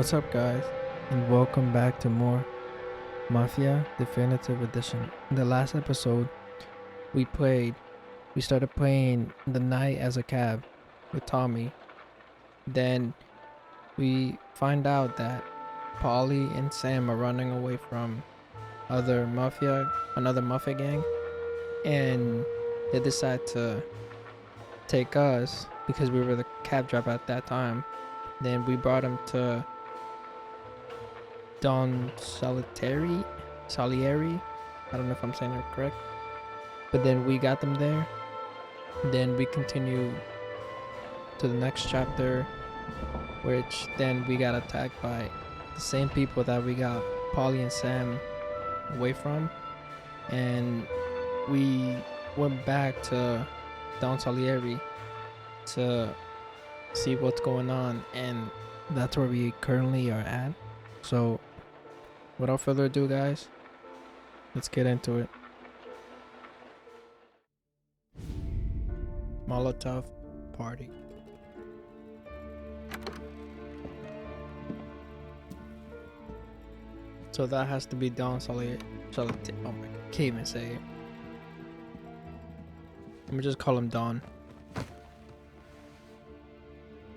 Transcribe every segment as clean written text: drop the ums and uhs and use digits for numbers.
What's up, guys, and welcome back to more Mafia Definitive Edition. In the last episode, we started playing the night as a cab with Tommy. Then we find out that Polly and Sam are running away from another Mafia gang, and they decide to take us because we were the cab driver at that time. Then we brought them to Don Salieri. I don't know if I'm saying it correct. But then we got them there. Then we continue to the next chapter, which then we got attacked by the same people that we got Polly and Sam away from. And we went back to Don Salieri to see what's going on, and that's where we currently are at. So without further ado, guys, let's get into it. Molotov party. So that has to be Don Salieri. Oh my God, can't even say it. Let me just call him Don.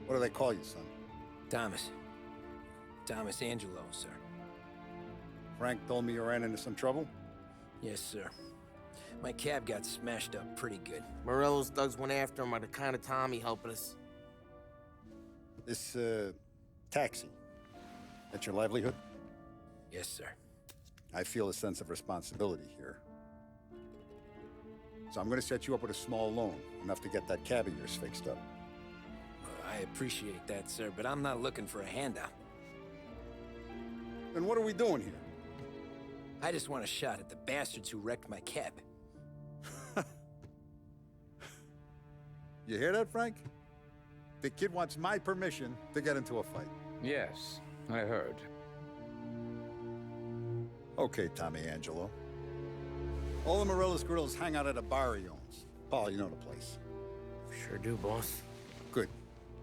What do they call you, son? Thomas Angelo, sir. Frank told me you ran into some trouble? Yes, sir. My cab got smashed up pretty good. Morello's thugs went after him by the kind of Tommy helping us. This, taxi. That's your livelihood? Yes, sir. I feel a sense of responsibility here. So I'm gonna set you up with a small loan, enough to get that cab of yours fixed up. I appreciate that, sir, but I'm not looking for a handout. Then what are we doing here? I just want a shot at the bastards who wrecked my cab. You hear that, Frank? The kid wants my permission to get into a fight. Yes, I heard. Okay, Tommy Angelo. All the Morello's grills hang out at a bar he owns. Paul, you know the place. Sure do, boss. Good.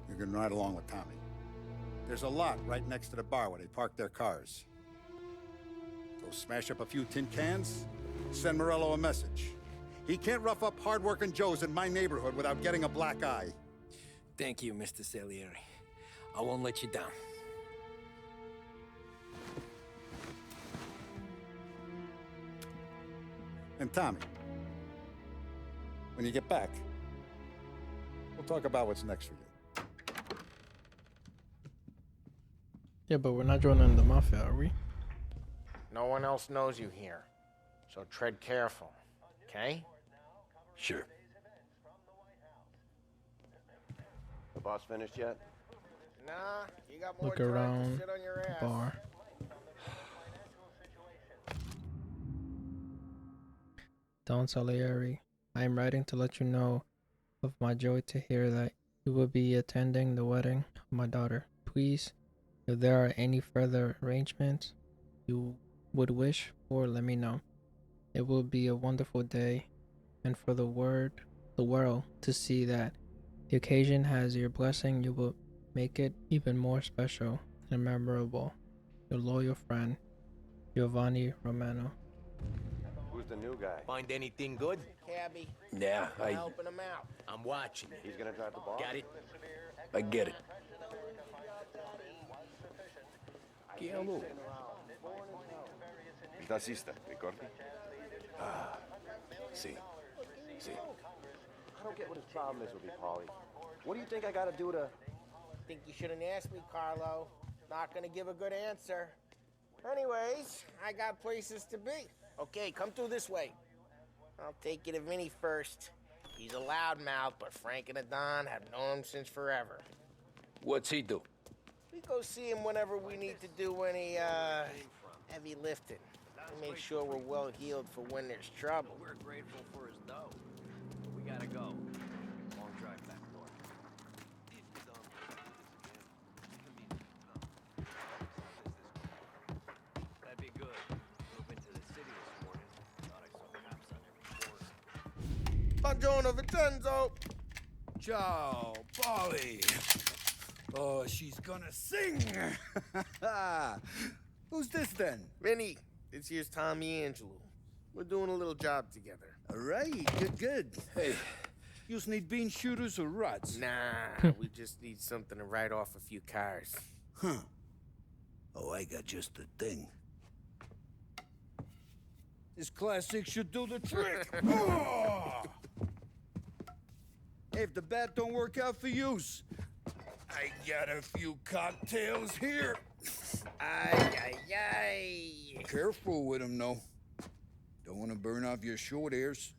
You can ride along with Tommy. There's a lot right next to the bar where they park their cars. Go smash up a few tin cans, send Morello a message. He can't rough up hard-working Joes in my neighborhood without getting a black eye. Thank you, Mr. Salieri. I won't let you down. And Tommy, when you get back, we'll talk about what's next for you. Yeah, but we're not joining the Mafia, are we? No one else knows you here, so tread careful, okay? Sure. The boss finished yet? Nah, you got more Look time around to sit on your the ass. bar. Don Salieri, I am writing to let you know of my joy to hear that you will be attending the wedding of my daughter. Please, if there are any further arrangements you would wish for, let me know. It will be a wonderful day, and for the world to see that the occasion has your blessing, you will make it even more special and memorable. Your loyal friend, Giovanni Romano. Who's the new guy? Find anything good? Cabby, Yeah, I'm helping him out. I'm watching. He's gonna drive the boss? Got it? I get it. Chiamo. Il tassista, ricordi? See. I don't get what his problem is with me, Paulie. What do you think I gotta do to... Think you shouldn't ask me, Carlo. Not gonna give a good answer. Anyways, I got places to be. Okay, come through this way. I'll take you to Vinny first. He's a loudmouth, but Frank and the Don have known him since forever. What's he do? We go see him whenever we need to do any, heavy lifting. We make sure we're well healed for when there's trouble. We're grateful for his dough. But we gotta go. Long drive back north. That'd be good. Drove into the city this morning. Thought I saw cops on every corner. Buongiorno, Vincenzo! Ciao, Polly. Oh, she's gonna sing! Who's this then? Vinny, this here's Tommy Angelo. We're doing a little job together. All right, good. Hey, you need bean shooters or rods? Nah, we just need something to write off a few cars. Huh. Oh, I got just the thing. This classic should do the trick. Oh! Hey, if the bat don't work out for yous, I got a few cocktails here. Ay. Careful with them, though. Don't want to burn off your short hairs.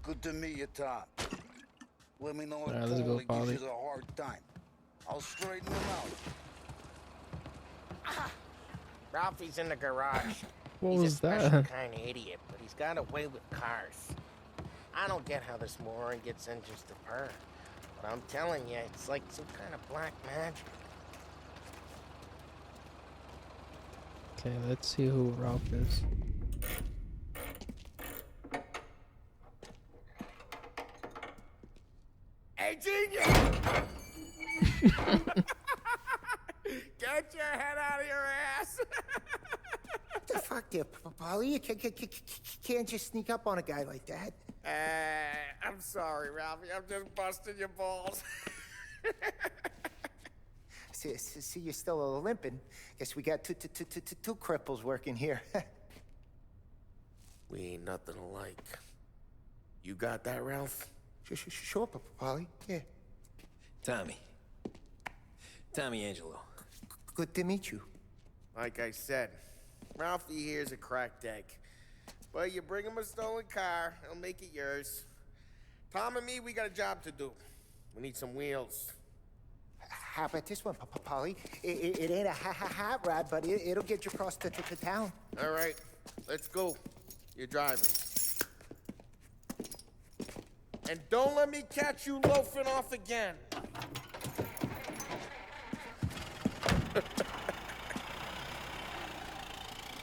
Good to meet you, Tom. Let me know if Alright, let's go, Paulie Paulie. gives you a hard time. I'll straighten him out. Ralphie's in the garage. What He's was a special that? kind of idiot, but he's got a way with cars. I don't get how this moron gets engines to purr. But I'm telling you, it's like some kind of black magic. Okay, let's see who Ralph is. Hey, genius! Get your head out of your ass! What the fuck there, Paulie? You can't just sneak up on a guy like that. I'm sorry, Ralphie. I'm just busting your balls. See, you're still limping. Guess we got two cripples working here. We ain't nothing alike. You got that, Ralph? Sure, Paulie. Yeah. Tommy Angelo. Good to meet you. Like I said, Ralphie here's a cracked egg. But you bring him a stolen car, he'll make it yours. Tom and me, we got a job to do. We need some wheels. How about this one, Paulie? It ain't a hot rod, but it'll get you across to town. All right, let's go. You're driving. And don't let me catch you loafing off again.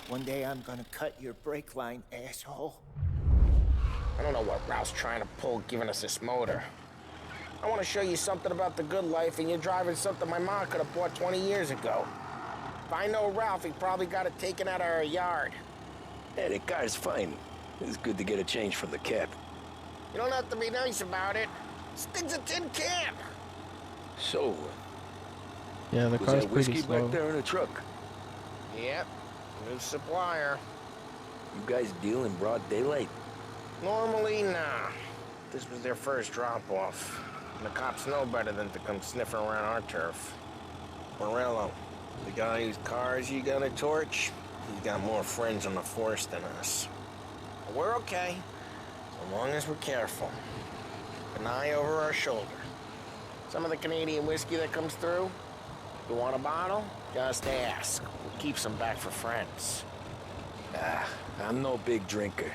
One day I'm gonna cut your brake line, asshole. I don't know what Ralph's trying to pull giving us this motor. I want to show you something about the good life, and you're driving something my mom could have bought 20 years ago. If I know Ralph, he probably got it taken out of our yard. Yeah, the car's fine. It's good to get a change from the cab. You don't have to be nice about it. This thing's a tin can. So, Yeah, the was car's that pretty whiskey slow. back there in the truck? Yep, new supplier. You guys deal in broad daylight? Normally, nah. This was their first drop-off. And the cops know better than to come sniffing around our turf. Morello, the guy whose cars you got a torch, he's got more friends on the force than us. But we're okay, so long as we're careful. An eye over our shoulder. Some of the Canadian whiskey that comes through, you want a bottle? Just ask. We'll keep some back for friends. I'm no big drinker.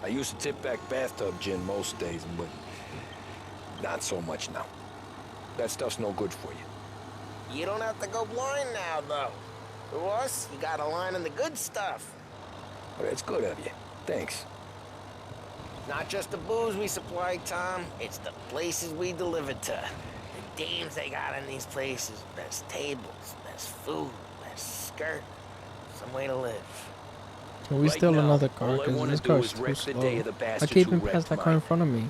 I used to tip back bathtub gin most days, but not so much now. That stuff's no good for you. You don't have to go blind now, though. To us, you got a line in the good stuff. Well, that's good of you. Thanks. Not just the booze we supply, Tom. It's the places we deliver to. The dames they got in these places. Best tables, best food, best skirt. Some way to live. Can we Right steal now, another car? all I Because wanna this do car's is too wreck the slow. day of the I bastards keep who him wrecked past that car in mine. front of me.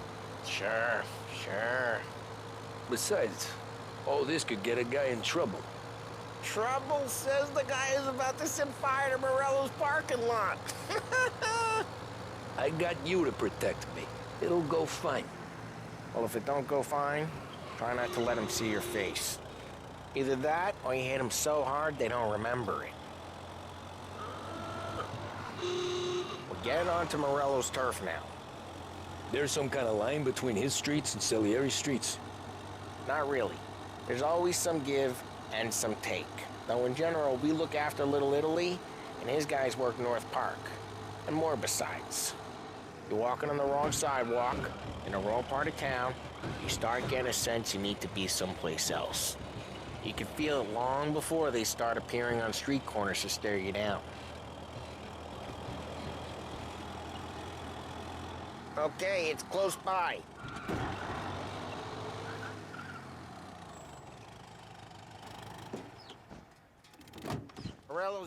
Sure. Besides, all this could get a guy in trouble. Trouble says the guy is about to set fire to Morello's parking lot. I got you to protect me. It'll go fine. Well, if it don't go fine, try not to let him see your face. Either that, or you hit him so hard they don't remember it. We're getting onto Morello's turf now. There's some kind of line between his streets and Salieri streets. Not really. There's always some give and some take. Though in general, we look after Little Italy, and his guys work North Park. And more besides. You're walking on the wrong sidewalk, in the wrong part of town, you start getting a sense you need to be someplace else. You can feel it long before they start appearing on street corners to stare you down. Okay, it's close by.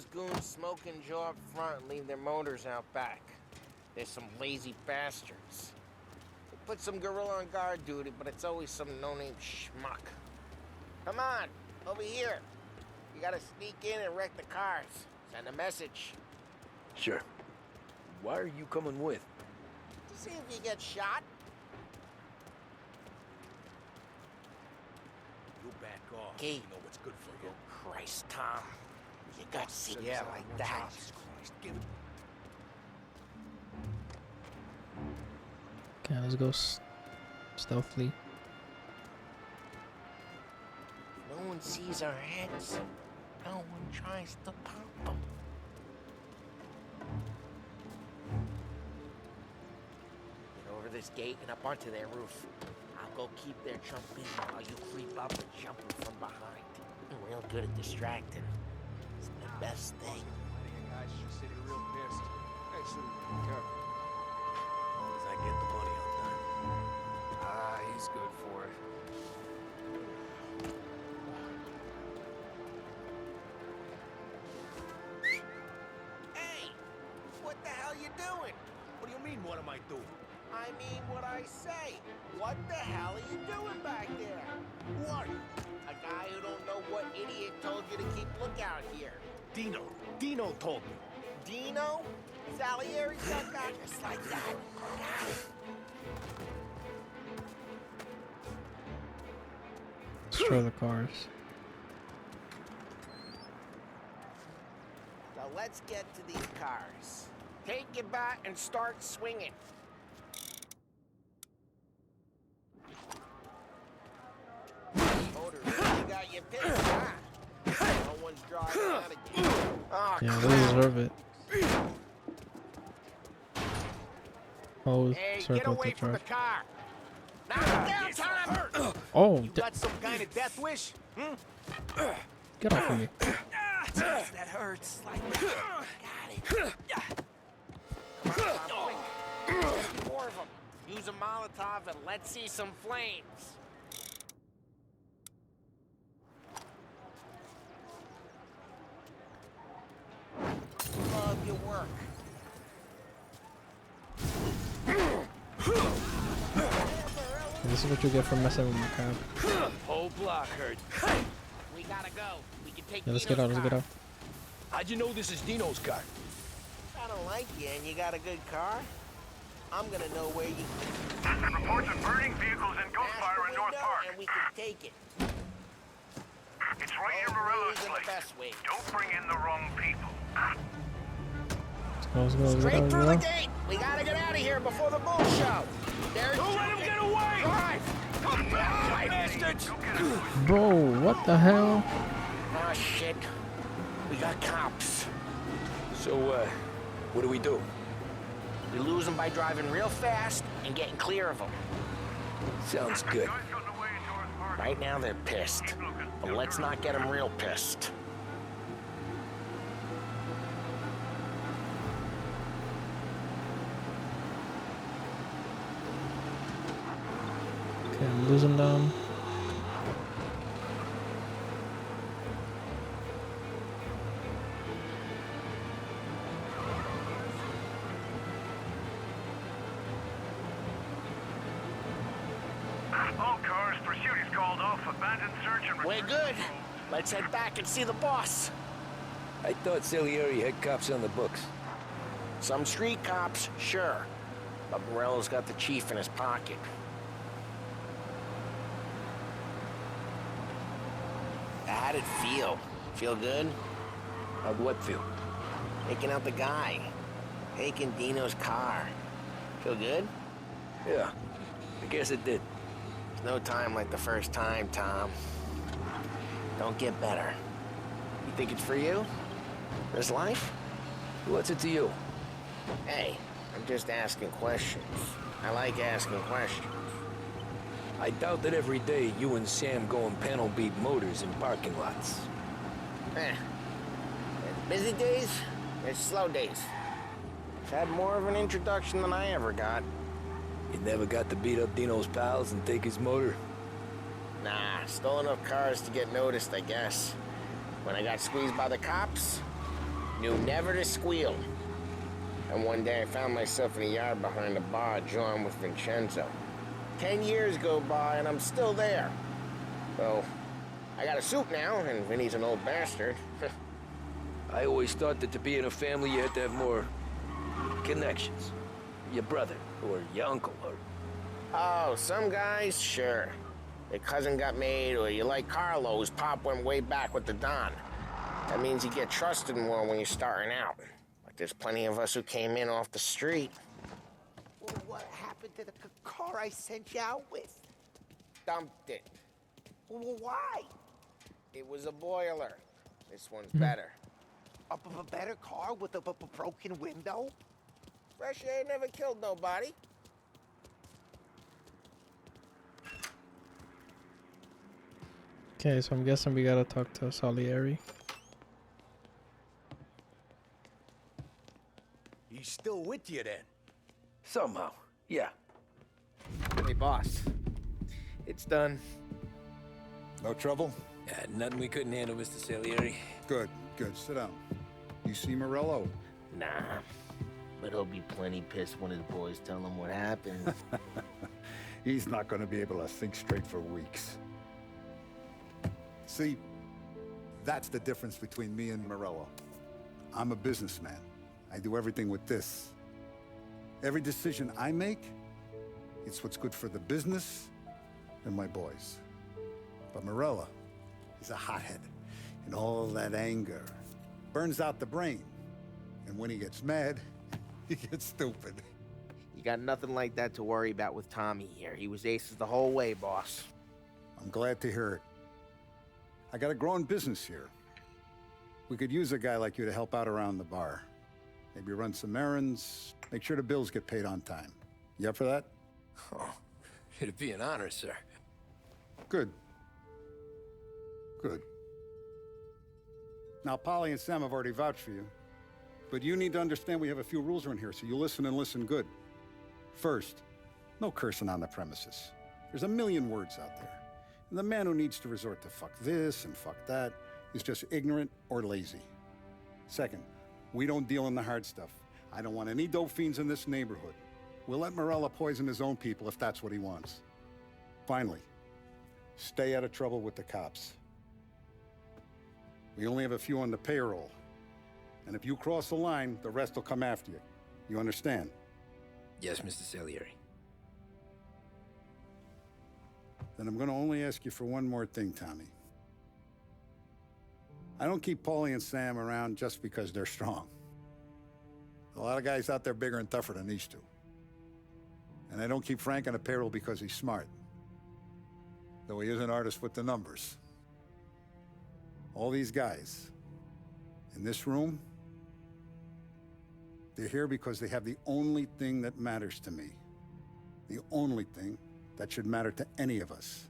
those goons smoke and Joe up front and leave their motors out back. They're some lazy bastards. They put some gorilla on guard duty, but it's always some no-name schmuck. Come on, over here. You gotta sneak in and wreck the cars. Send a message. Sure. Why are you coming with? To see if you get shot. You back off. Okay. You know what's good for you. Christ, Tom. You got Salieri like that. Jesus Christ, give it. Okay, let's go stealthily. No one sees our heads. No one tries to pop them. Get over this gate and up onto their roof. I'll go keep their chump busy while you creep up and jump them from behind. I'm real good at distracting. It's the best thing. Plenty of guys should sit here real pissed. Hey, Sue, be careful. As long as I get the money on time. Ah, he's good for it. Hey! What the hell you doing? What do you mean, what am I doing? I mean what I say. What the hell are you doing back there? Who are you? A guy who don't know what idiot told you to keep lookout here. Dino. Dino told me. Dino? Salieri got guy just like that. Destroy the cars. So let's get to these cars. Take your bat and start swinging. Motor really got you pissed, huh? No one's driving out again. Oh, Yeah, crap. they deserve it. Oh, Hey, get circle away the from the truck. car. Knock it down, Tom! Oh, You got some kind of death wish? Hmm? get off of me. That hurts. Like that. Got it. Come on, Tom, quick. Get more of them. Use a Molotov and let's see some flames. Love your work. This is what you get for messing with my cab. Whole block hurt. We gotta go. We can take Yeah, let's get out, Dino's let's get car. out. How'd you know this is Dino's car? I don't like you and you got a good car. I'm gonna know where you Reports of burning vehicles in smash Ghostfire the in North window Park. and we can take it. It's right near Both Morello's ways are the place. best way. Don't bring in the wrong people. Let's go, let's go, Straight let's through go. the gate. We gotta get out of here before the bull show. There's Don't let him get away! Drive. Come back, bastards! Bro, what the hell? Oh shit. We got cops. So, what do we do? We lose them by driving real fast and getting clear of them. Sounds good. Guys gotten away in North Park. Right now they're pissed, but let's not get them real pissed. Okay, I'm losing them. All cars, pursuit is called off. Abandoned search and We're good. Let's head back and see the boss. I thought Salieri had cops on the books. Some street cops, sure. But Morello's got the chief in his pocket. How'd it feel? Feel good? How'd what feel? Taking out the guy. Taking Dino's car. Feel good? Yeah, I guess it did. There's no time like the first time, Tom. Don't get better. You think it's for you? This life? What's it to you? Hey, I'm just asking questions. I like asking questions. I doubt that every day you and Sam go and panel beat motors in parking lots. There's busy days, there's slow days. I've had more of an introduction than I ever got. You never got to beat up Dino's pals and take his motor? Nah, stole enough cars to get noticed, I guess. When I got squeezed by the cops, Knew never to squeal. And one day I found myself in the yard behind the bar, jawing with Vincenzo. 10 years go by and I'm still there. So, I got a suit now, and Vinny's an old bastard. I always thought that to be in a family you had to have more connections. Your brother, or your uncle, or... Oh, some guys, sure. Their cousin got made, or you like Carlo, whose pop went way back with the Don. That means you get trusted more when you're starting out. But there's plenty of us who came in off the street. Well, what happened to the car I sent you out with? Dumped it. Well, why? It was a boiler. This one's better. A better car with a broken window? Fresh air never killed nobody. Okay, so I'm guessing we gotta talk to Salieri. He's still with you then? Somehow, yeah. Hey, boss. It's done. No trouble? Yeah, nothing we couldn't handle, Mr. Salieri. Good, good. Sit down. You see Morello? Nah. But he'll be plenty pissed when his boys tell him what happened. He's not going to be able to think straight for weeks. See, that's the difference between me and Morello. I'm a businessman. I do everything with this. Every decision I make, it's what's good for the business and my boys. But Morello, he's a hothead. And all that anger burns out the brain. And when he gets mad, he gets stupid. You got nothing like that to worry about with Tommy here. He was aces the whole way, boss. I'm glad to hear it. I got a growing business here. We could use a guy like you to help out around the bar. Maybe run some errands, make sure the bills get paid on time. You up for that? Oh, it'd be an honor, sir. Good. Good. Now, Polly and Sam have already vouched for you. But you need to understand we have a few rules around here, so you listen and listen good. First, no cursing on the premises. There's a million words out there. And the man who needs to resort to fuck this and fuck that is just ignorant or lazy. Second, we don't deal in the hard stuff. I don't want any dope fiends in this neighborhood. We'll let Morello poison his own people if that's what he wants. Finally, stay out of trouble with the cops. We only have a few on the payroll. And if you cross the line, the rest will come after you. You understand? Yes, Mr. Salieri. Then I'm gonna only ask you for one more thing, Tommy. I don't keep Paulie and Sam around just because they're strong. A lot of guys out there bigger and tougher than these two. And I don't keep Frank on the payroll because he's smart. Though he is an artist with the numbers. All these guys in this room, they're here because they have the only thing that matters to me. The only thing that should matter to any of us.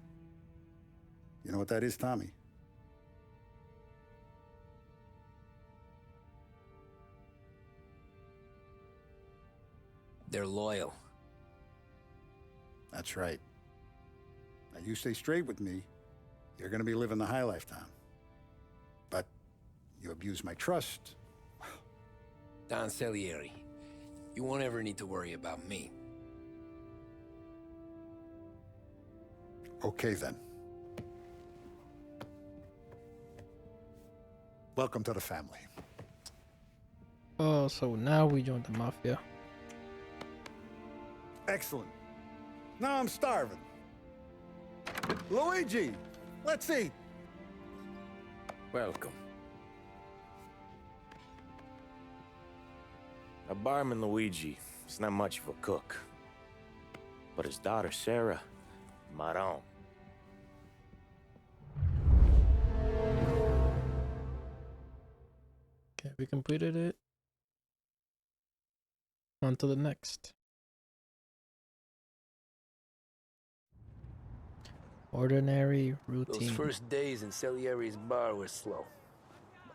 You know what that is, Tommy? They're loyal. That's right. Now you stay straight with me, you're gonna be living the high life, Tom. But you abuse my trust. Don Salieri, you won't ever need to worry about me. Okay, then. Welcome to the family. Oh, so now we joined the Mafia. Excellent. Now I'm starving. Luigi, let's eat. Welcome. A barman Luigi is not much of a cook. But his daughter Sarah, Maron. Okay, we completed it. On to the next. Ordinary routine. Those first days in Salieri's bar were slow.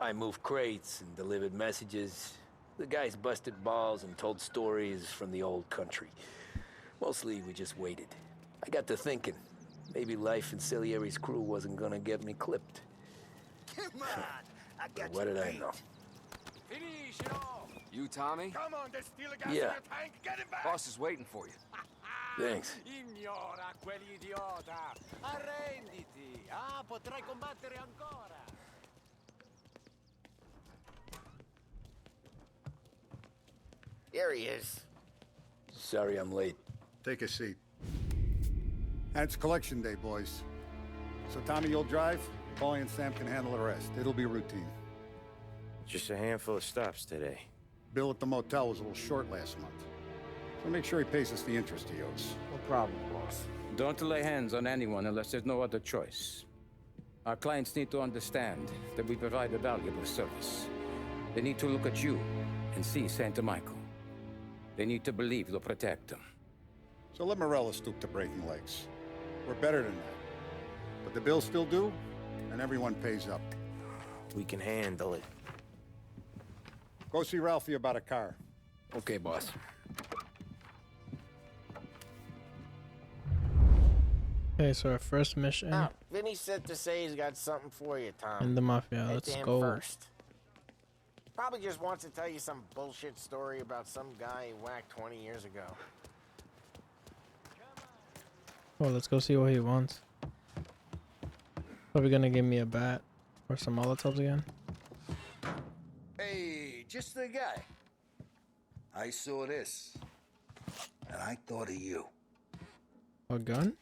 I moved crates and delivered messages. The guys busted balls and told stories from the old country. Mostly, we just waited. I got to thinking, maybe life in Salieri's crew wasn't gonna get me clipped. Come on, I got What you did I beat. know? You, Tommy? Come on, there's still a gas in Yeah. your tank. Get him back! Boss is waiting for you. Thanks. Ignora quell'idiota. Arrenditi. Ah, potrai combattere ancora. There he is. Sorry I'm late. Take a seat. And it's collection day, boys. So Tommy, you'll drive. Paulie and Sam can handle the rest. It'll be routine. Just a handful of stops today. Bill at the motel was a little short last month. So make sure he pays us the interest he owes. No problem, boss. Don't lay hands on anyone unless there's no other choice. Our clients need to understand that we provide a valuable service. They need to look at you and see Santa Michael. They need to believe you'll protect them. So let Morella stoop to breaking legs. We're better than that. But the bill's still due, and everyone pays up. We can handle it. Go see Ralphie about a car. Okay, boss. Okay, so our first mission Oh, Vinny said to say he's got something for you, Tom. in the Mafia. Head Let's to him go. first. Probably just wants to tell you some bullshit story about some guy he whacked 20 years ago. Well, let's go see what he wants. Probably gonna give me a bat or some Molotovs again. Hey, just the guy. I saw this, and I thought of you. A gun?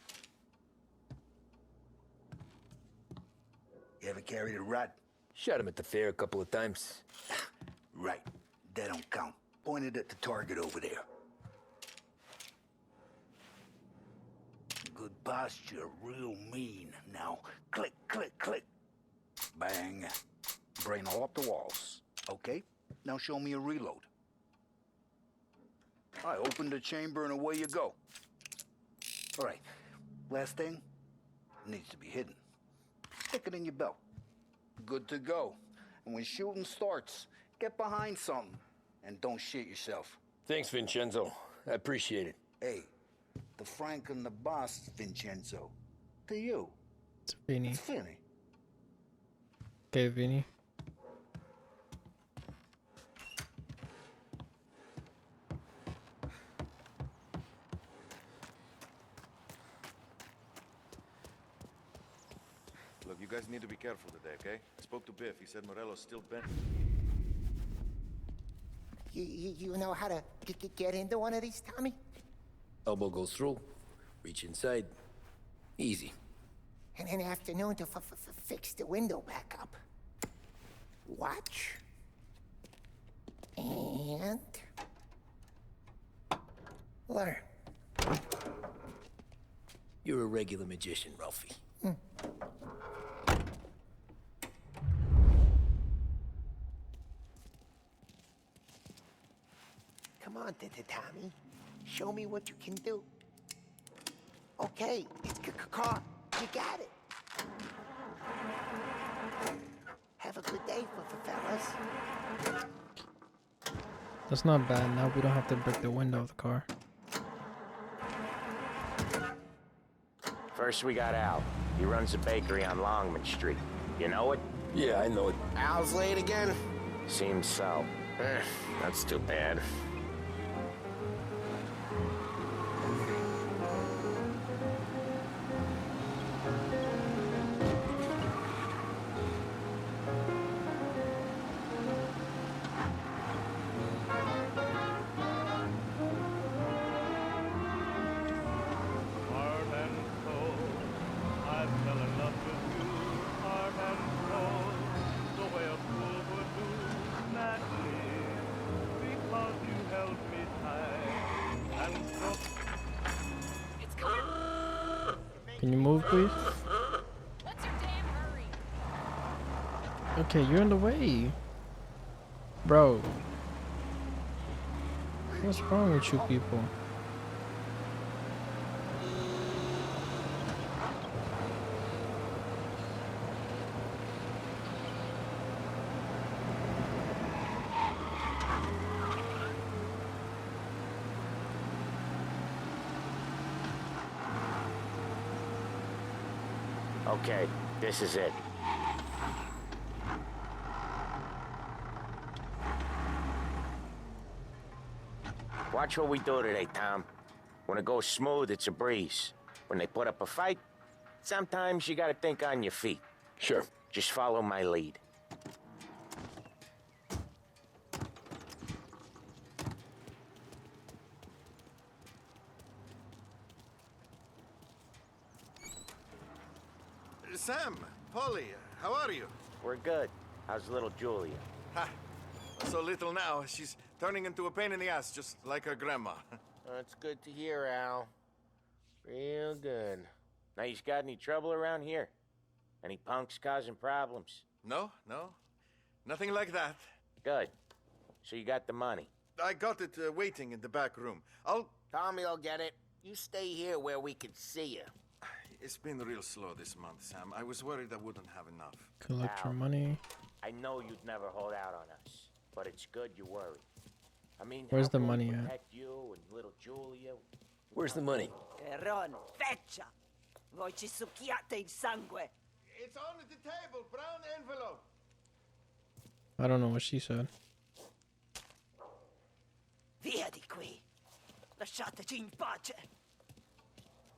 You ever carried a rod? Shot him at the fair a couple of times. Right. That don't count. Pointed at the target over there. Good posture, real mean. Now, click, click, click. Bang. Brain all up the walls. Okay, now show me a reload. I open the chamber and away you go. All right, last thing, needs to be hidden. Stick it in your belt. Good to go. And when shooting starts, get behind something and don't shit yourself. Thanks, Vincenzo. I appreciate it. Hey, the Frank and the boss, Vincenzo. To you. It's Vinny. It's Vinny. Okay, Vinny. Look, you guys need to be careful today, okay? I spoke to Biff. He said Morello's still bent. You know how to get into one of these, Tommy? Elbow goes through. Reach inside. Easy. And an afternoon to fix the window back up. Watch. And... learn. You're a regular magician, Ralphie. Come on, Tommy. Show me what you can do. Okay, it's car. You got it. Have a good day, fellas. That's not bad. Now we don't have to break the window of the car. First we got Al. He runs a bakery on Longman Street. You know it? Yeah, I know it. Al's late again? Seems so. That's too bad. Can you move, please? What's your damn hurry? Okay, you're in the way. Bro. What's wrong with you people? Okay, this is it. Watch what we do today, Tom. When it goes smooth, it's a breeze. When they put up a fight, sometimes you gotta think on your feet. Sure. Just follow my lead. Sam, Polly, how are you? We're good. How's little Julia? Ha! So little now, she's turning into a pain in the ass, just like her grandma. That's good to hear, Al. Real good. Now, you got any trouble around here? Any punks causing problems? No, nothing like that. Good. So you got the money? I got it waiting in the back room. Tommy will get it. You stay here where we can see you. It's been real slow this month, Sam. I was worried I wouldn't have enough. Collect your money. I know you'd never hold out on us, but it's good you worry. I mean, where's how the can we money at? protect you and little Julia? Where's the money? Ron, feccia! Voi ci succhiate il sangue! It's on the table, brown envelope. I don't know what she said. Via di qui! Lasciateci in pace!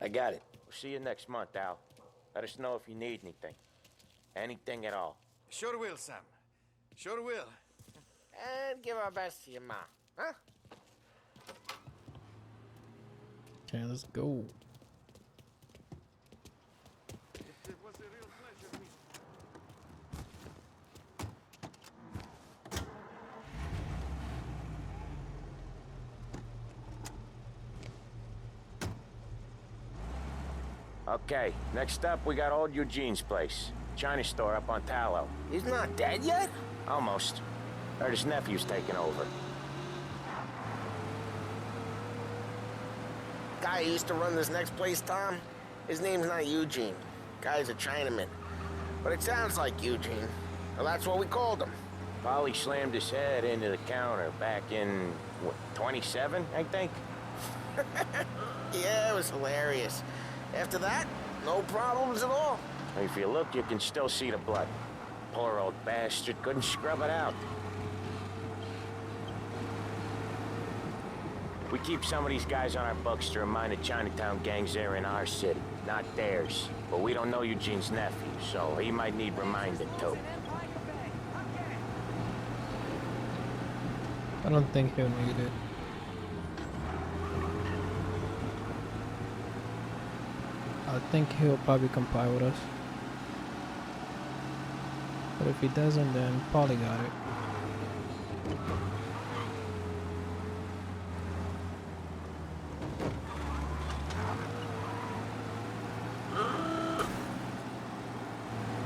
I got it. We'll see you next month, Al. Let us know if you need anything. Anything at all. Sure will, Sam. Sure will. And give our best to your ma, huh? Okay, let's go. It was a real pleasure meeting. Okay, next up, we got old Eugene's place. China store up on Tallow. He's not dead yet? Almost. Heard his nephew's taking over. Guy who used to run this next place, Tom, his name's not Eugene. Guy's a Chinaman. But it sounds like Eugene. Well, that's what we called him. Polly slammed his head into the counter back in, what, 27, I think? Yeah, it was hilarious. After that, no problems at all. If you look, you can still see the blood. Poor old bastard couldn't scrub it out. We keep some of these guys on our books to remind the Chinatown gangs they're in our city, not theirs. But we don't know Eugene's nephew, so he might need reminding too. I don't think he'll need it. I think he'll probably comply with us. But if he doesn't, then Polly got it.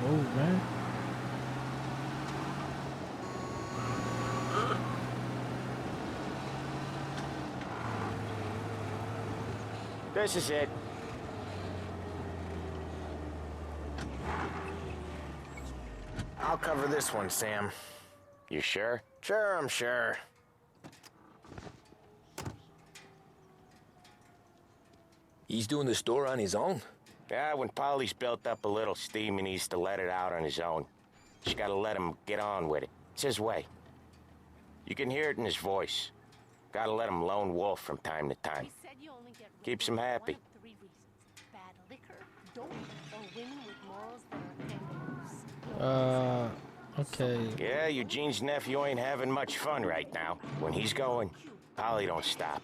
Oh, man. This is it. I'll cover this one, Sam. You sure? Sure, I'm sure. He's doing the store on his own? Yeah, when Polly's built up a little steam, he needs to let it out on his own. Just gotta let him get on with it. It's his way. You can hear it in his voice. Gotta let him lone wolf from time to time. Keeps him happy. Bad liquor, dope, or women with morals that are kangaroos. Okay. Yeah, Eugene's nephew ain't having much fun right now. When he's going, Polly don't stop.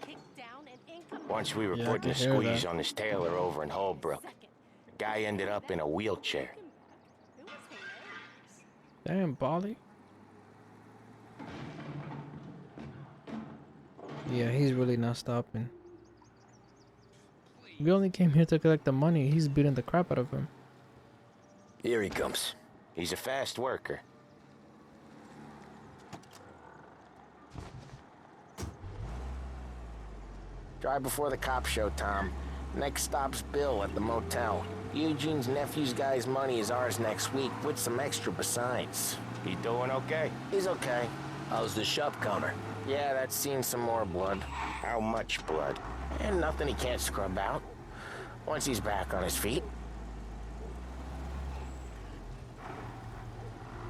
Once we were putting a squeeze on this tailor over in Holbrook. The guy ended up in a wheelchair. Damn, Polly. Yeah, he's really not stopping. We only came here to collect the money. He's beating the crap out of him. Here he comes. He's a fast worker. Drive before the cops show, Tom. Next stop's Bill at the motel. Eugene's nephew's guy's money is ours next week, with some extra besides. He doing okay? He's okay. How's the shop counter? Yeah, that's seen some more blood. How much blood? And nothing he can't scrub out. Once he's back on his feet.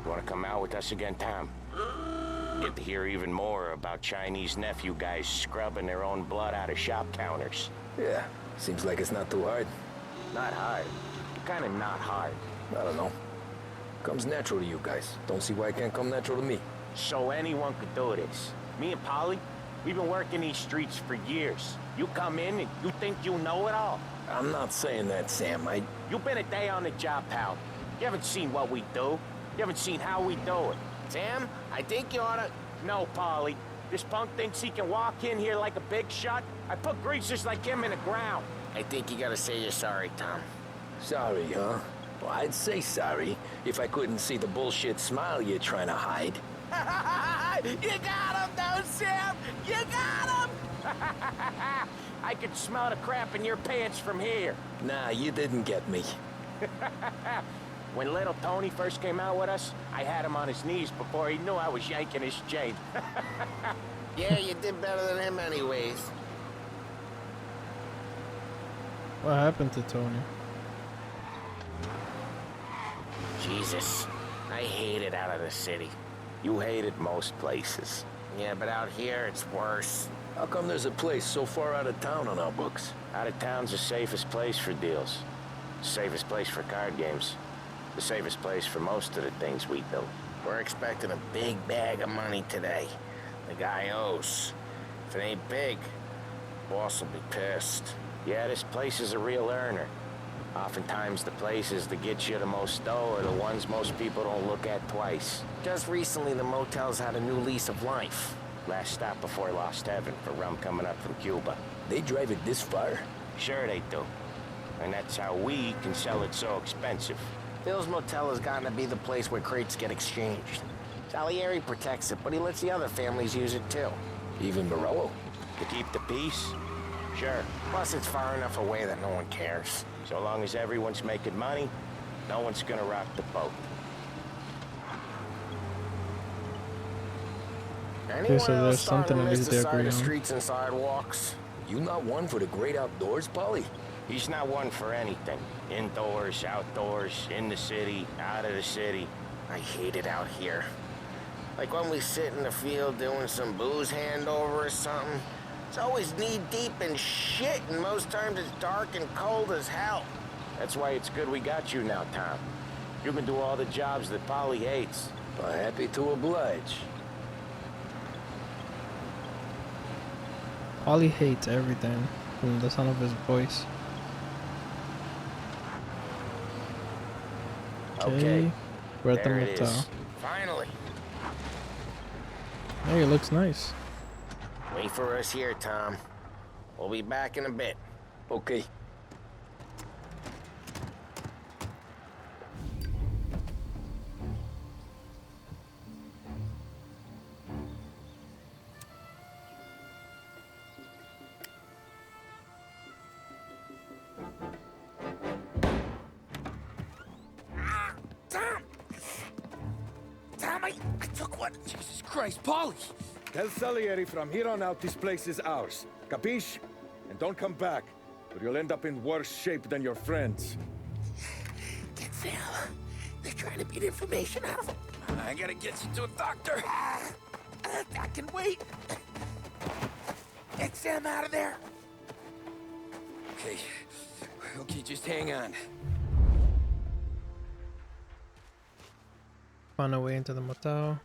You wanna come out with us again, Tom? Get to hear even more about Chinese nephew guys scrubbing their own blood out of shop counters. Yeah, seems like it's not too hard. Not hard. Kinda not hard. I don't know. Comes natural to you guys. Don't see why it can't come natural to me. So anyone could do this. Me and Polly, we've been working these streets for years. You come in and you think you know it all. I'm not saying that, Sam. You've been a day on the job, pal. You haven't seen what we do. You haven't seen how we do it. Sam, I think you oughta... No, Polly. This punk thinks he can walk in here like a big shot. I put greasers like him in the ground. I think you gotta say you're sorry, Tom. Sorry, huh? Well, I'd say sorry if I couldn't see the bullshit smile you're trying to hide. You got him, though, Sam! You got him! I could smell the crap in your pants from here. Nah, you didn't get me. When little Tony first came out with us, I had him on his knees before he knew I was yanking his chain. Yeah, you did better than him anyways. What happened to Tony? Jesus, I hate it out of the city. You hate it most places. Yeah, but out here, it's worse. How come there's a place so far out of town on our books? Out of town's the safest place for deals. The safest place for card games. The safest place for most of the things we do. We're expecting a big bag of money today. The guy owes. If it ain't big, boss will be pissed. Yeah, this place is a real earner. Oftentimes the places that get you the most dough are the ones most people don't look at twice. Just recently, the motel's had a new lease of life. Last stop before Lost Heaven for rum coming up from Cuba. They drive it this far? Sure they do. And that's how we can sell it so expensive. Bill's Motel has gotten to be the place where crates get exchanged. Salieri protects it, but he lets the other families use it too. Even Morello? To keep the peace? Sure. Plus, it's far enough away that no one cares. So long as everyone's making money, no one's gonna rock the boat. Anyone so there's else starting something to at miss least the they side agree of on. streets and sidewalks? You not one for the great outdoors, Polly? He's not one for anything. Indoors, outdoors, in the city, out of the city. I hate it out here. Like when we sit in the field doing some booze handover or something. It's always knee-deep in shit, and most times it's dark and cold as hell. That's why it's good we got you now, Tom. You can do all the jobs that Polly hates. Well, happy to oblige. Ollie hates everything from the sound of his voice. Okay, we're at the there it motel. is. Finally. Hey, it looks nice. Wait for us here, Tom. We'll be back in a bit. Okay. Tom, I took one. Jesus Christ, Polly! Tell Salieri from here on out this place is ours. Capiche? And don't come back, or you'll end up in worse shape than your friends. Get Sal. They're trying to beat information out of him. I gotta get you to a doctor. I can wait. Get Sam out of there. Okay. Okay, just hang on. Found our way into the motel.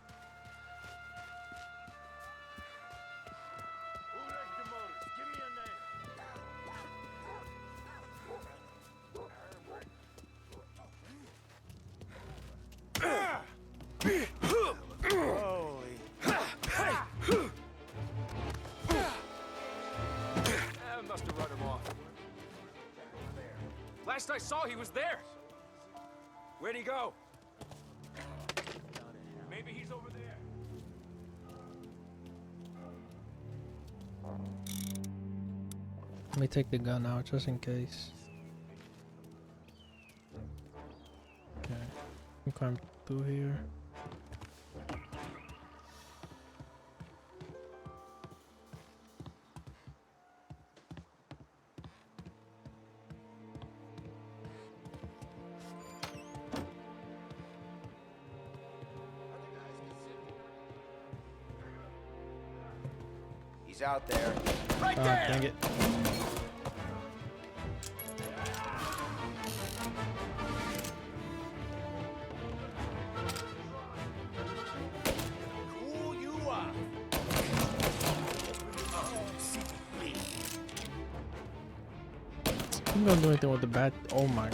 Must have run him off. Last I saw, he was there. Where'd he go? Maybe he's over there. Let me take the gun out just in case. Okay, we climb through here. He's out there. Right there! Dang it. Cool you off. I'm gonna do anything with the bat. Oh my.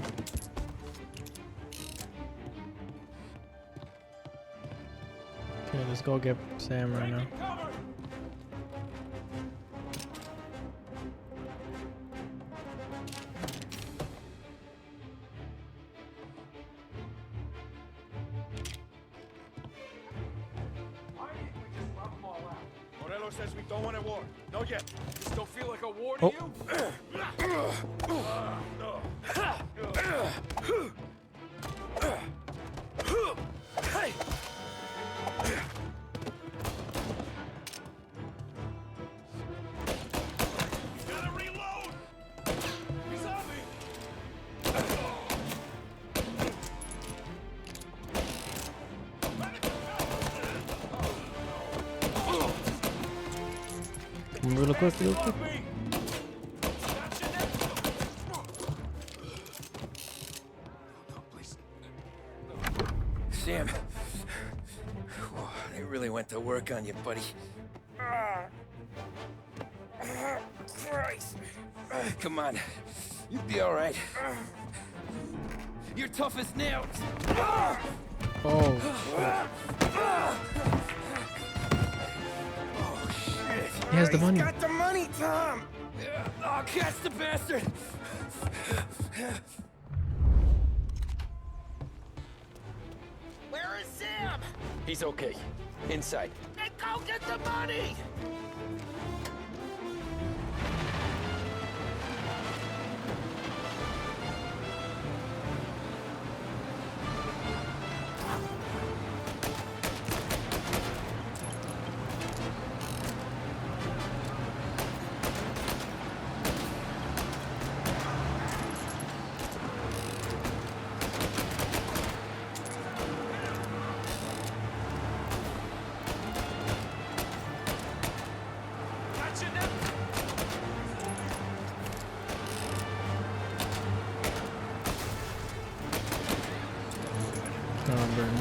Okay, let's go get Sam right now. Morello says we don't want a war. No yet. This don't feel like a war Oh. to you? Hey! Gotta reload! He's on me! Come real quick, real quick. Sam, they really went to work on you, buddy. Christ. Come on, you'll be all right. You're tough as nails. Oh. Oh, shit. He has the money. Got the money, Tom. Oh, catch the bastard. Where is Sam? He's okay. Inside. Then go get the money!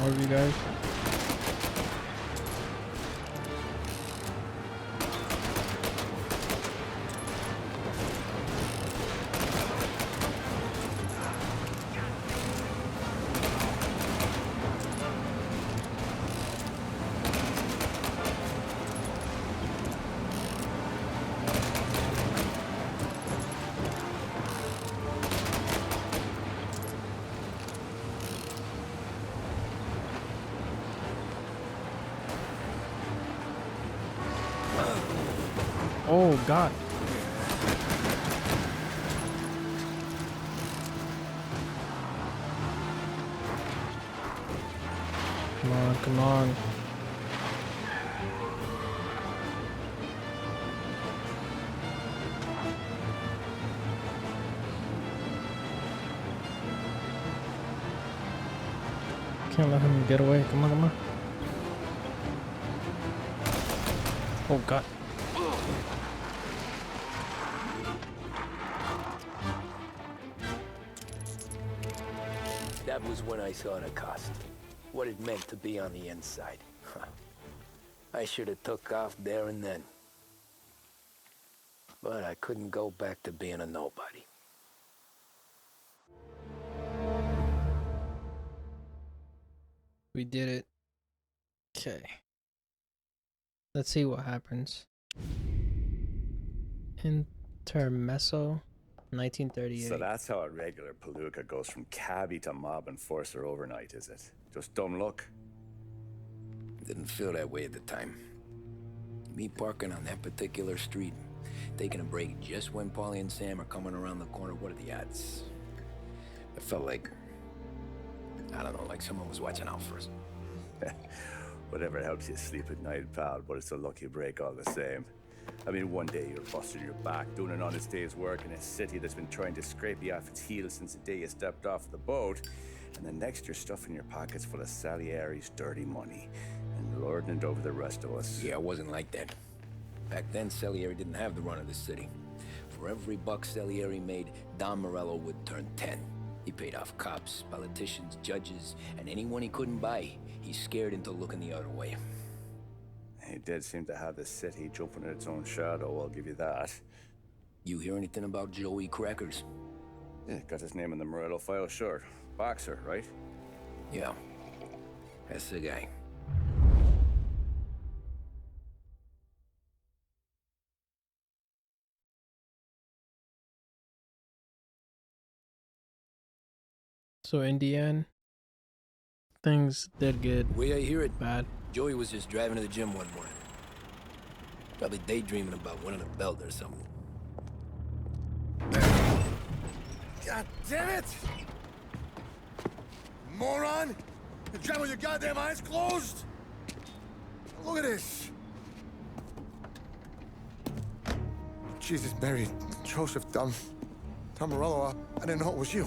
More of you guys. Oh God. Come on, come on. Can't let him get away. Come on, come on. Oh God. That was when I saw the cost. What it meant to be on the inside. I should have took off there and then. But I couldn't go back to being a nobody. We did it. Okay. Let's see what happens. Intermezzo, 1938. So that's how a regular palooka goes from cabbie to mob enforcer overnight, is it? Just dumb luck? Didn't feel that way at the time. Me parking on that particular street, taking a break just when Paulie and Sam are coming around the corner, what are the odds? It felt like, I don't know, like someone was watching out for us. Whatever helps you sleep at night, pal, but it's a lucky break all the same. I mean, one day you're busting your back, doing an honest day's work in a city that's been trying to scrape you off its heels since the day you stepped off the boat, and the next you're stuffing your pockets full of Salieri's dirty money and lording it over the rest of us. Yeah, it wasn't like that. Back then, Salieri didn't have the run of the city. For every buck Salieri made, Don Morello would turn 10. He paid off cops, politicians, judges, and anyone he couldn't buy, he scared into looking the other way. He did seem to have the city jumping in its own shadow, I'll give you that. You hear anything about Joey Crackers? Yeah, got his name in the Morello file, sure. Boxer, right? Yeah, that's the guy. So in the end, things did get The way I hear it, bad. Joey was just driving to the gym one morning. Probably daydreaming about winning a belt or something. God damn it! Moron! You drive with your goddamn eyes closed? Look at this! Jesus, Mary, Joseph, Tom Morello, I didn't know it was you.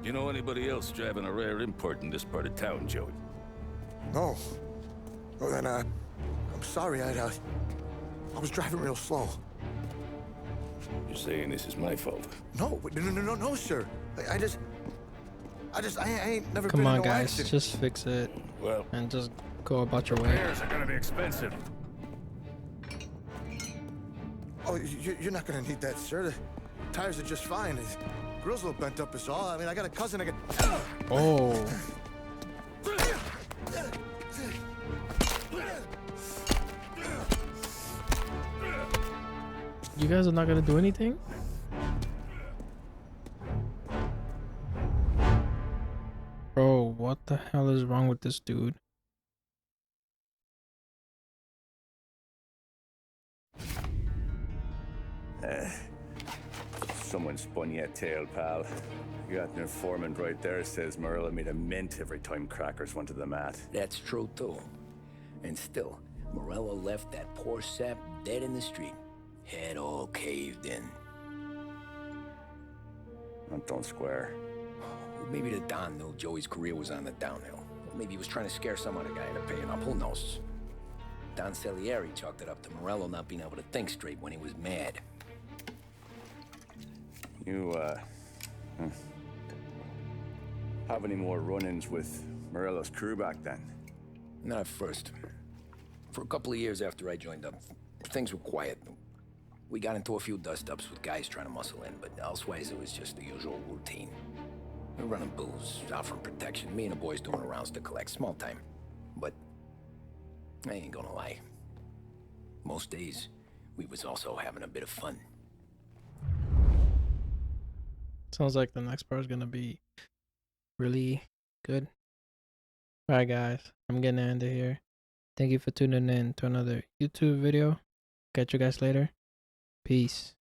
You know anybody else driving a rare import in this part of town, Joey? No. Well, then, I'm sorry, I was driving real slow. You're saying this is my fault? No, no, sir. I ain't never Come been on, in no guys, accident. just fix it. Well, and just go about your way. Repairs are gonna be expensive. Oh, you're not gonna need that, sir. The tires are just fine. His grill's a little bent up is all. I mean, I got a cousin I can... Oh. You guys are not gonna do anything? Bro, what the hell is wrong with this dude? Someone spun you a tale, pal. You got an informant right there says Morello made a mint every time Crackers went to the mat. That's true, too. And still, Morello left that poor sap dead in the street. Head all caved in. That don't square. Well, maybe the Don knew Joey's career was on the downhill. Maybe he was trying to scare some other guy into paying up. Who knows? Don Salieri chalked it up to Morello not being able to think straight when he was mad. You, have any more run-ins with Morello's crew back then? Not at first. For a couple of years after I joined up, things were quiet. We got into a few dust-ups with guys trying to muscle in, but elsewise it was just the usual routine. We were running booze, offering protection, me and the boys doing rounds to collect, small time. But I ain't gonna lie. Most days, we was also having a bit of fun. Sounds like the next part is gonna be really good. Alright guys, I'm getting out of here. Thank you for tuning in to another YouTube video. Catch you guys later. Peace.